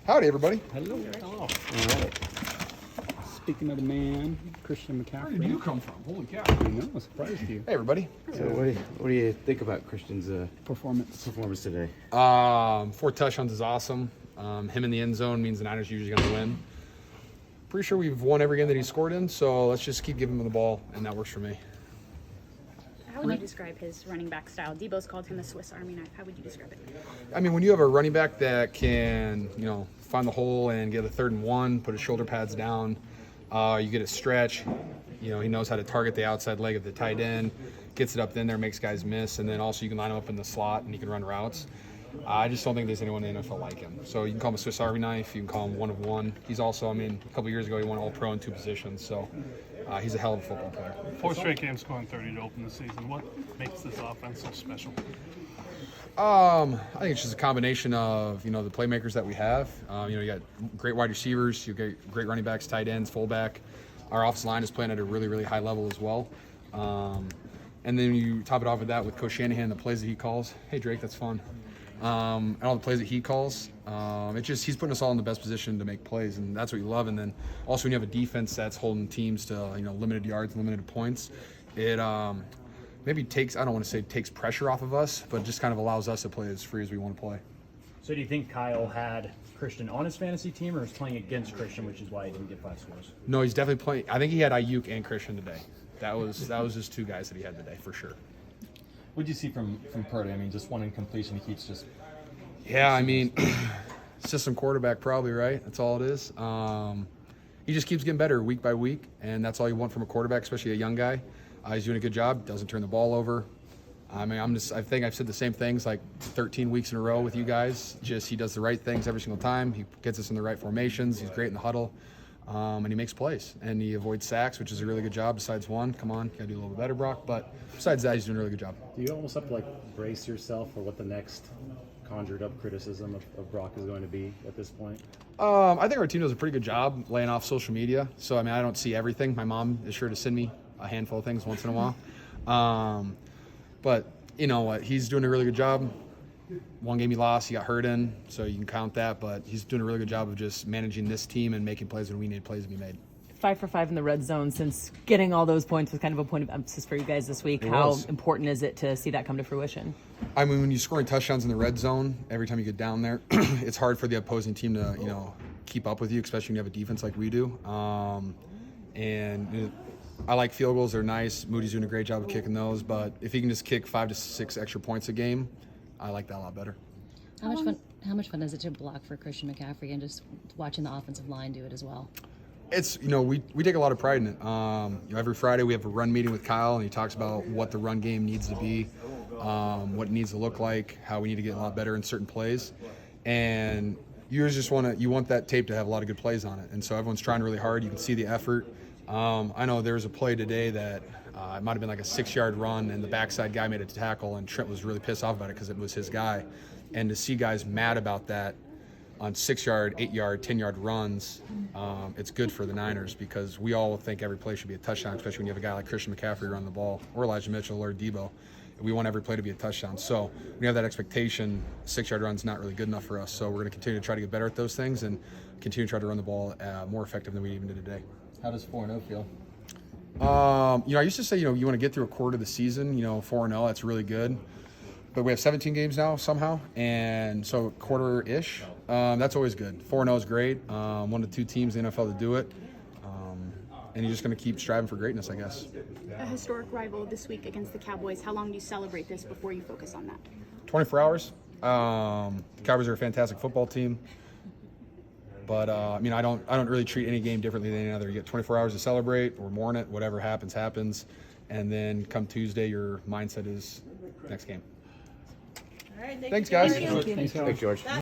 Howdy, everybody. Hello. Hello. All right. Speaking of the man, Christian McCaffrey. Where did you come from? Holy cow. I know, surprised you. Hey, everybody. So what do you think about Christian's Performance. today? 4 touchdowns is awesome. Him in the end zone means the Niners are usually going to win. Pretty sure we've won every game that he scored in, so let's just keep giving him the ball, and that works for me. How would you describe his running back style? Debo's called him a Swiss Army knife. How would you describe it? I mean, when you have a running back that can, find the hole and get a 3rd and 1, put his shoulder pads down, you get a stretch. He knows how to target the outside leg of the tight end, gets it up in there, makes guys miss, and then also you can line him up in the slot and he can run routes. I just don't think there's anyone in the NFL like him. So you can call him a Swiss Army knife. You can call him one of one. He's also, a couple years ago, he won All-Pro in 2 positions. So he's a hell of a football player. 4 straight games scoring 30 to open the season. What makes this offense so special? I think it's just a combination of, the playmakers that we have. You got great wide receivers. You got great running backs, tight ends, fullback. Our offensive line is playing at a really, really high level as well. And then you top it off with that with Coach Shanahan, the plays that he calls. Hey, Drake, that's fun. And all the plays that he calls. He's putting us all in the best position to make plays, and that's what you love. And then also when you have a defense that's holding teams to limited yards, limited points, it maybe takes, I don't want to say takes pressure off of us, but just kind of allows us to play as free as we want to play. So do you think Kyle had Christian on his fantasy team, or is playing against Christian, which is why he didn't get 5 scores? No, he's definitely playing. I think he had Ayuk and Christian today. That was just 2 guys that he had today for sure. What do you see from Purdy? Just one incompletion. He keeps just. Yeah, system quarterback probably, right? That's all it is. He just keeps getting better week by week, and that's all you want from a quarterback, especially a young guy. He's doing a good job. Doesn't turn the ball over. I think I've said the same things like 13 weeks in a row with you guys. Just he does the right things every single time. He gets us in the right formations. He's great in the huddle. And he makes plays, and he avoids sacks, which is a really good job. Besides one, come on, gotta do a little bit better, Brock. But besides that, he's doing a really good job. Do you almost have to brace yourself for what the next conjured up criticism of Brock is going to be at this point? I think our team does a pretty good job laying off social media. So I don't see everything. My mom is sure to send me a handful of things once in a while. But you know what? He's doing a really good job. One game he lost, he got hurt in, so you can count that. But he's doing a really good job of just managing this team and making plays when we need plays to be made. 5 for 5 in the red zone. Since getting all those points was kind of a point of emphasis for you guys this week, how important is it to see that come to fruition? When you're scoring touchdowns in the red zone, every time you get down there, it's hard for the opposing team to, keep up with you, especially when you have a defense like we do. I like field goals. They're nice. Moody's doing a great job of kicking those. But if he can just kick 5 to 6 extra points a game, I like that a lot better. How much fun is it to block for Christian McCaffrey and just watching the offensive line do it as well? It's, we take a lot of pride in it. Every Friday we have a run meeting with Kyle, and he talks about what the run game needs to be, what it needs to look like, how we need to get a lot better in certain plays. And you just want that tape to have a lot of good plays on it. And so everyone's trying really hard. You can see the effort. I know there was a play today that it might have been like a 6-yard run, and the backside guy made a tackle, and Trent was really pissed off about it because it was his guy. And to see guys mad about that on 6-yard, 8-yard, 10-yard runs, it's good for the Niners because we all think every play should be a touchdown, especially when you have a guy like Christian McCaffrey run the ball, or Elijah Mitchell, or Debo. We want every play to be a touchdown. So when you have that expectation, 6-yard run's not really good enough for us. So we're going to continue to try to get better at those things and continue to try to run the ball more effective than we even did today. How does 4-0 feel? I used to say, you want to get through a quarter of the season, 4-0, that's really good. But we have 17 games now somehow, and so quarter-ish, that's always good. 4-0 is great. One of the 2 teams in the NFL to do it. And you're just going to keep striving for greatness, I guess. A historic rival this week against the Cowboys. How long do you celebrate this before you focus on that? 24 hours. The Cowboys are a fantastic football team. But I don't really treat any game differently than any other. You get 24 hours to celebrate or mourn it. Whatever happens, happens. And then come Tuesday, your mindset is next game. All right, thanks, guys. Thank you. Thanks, George.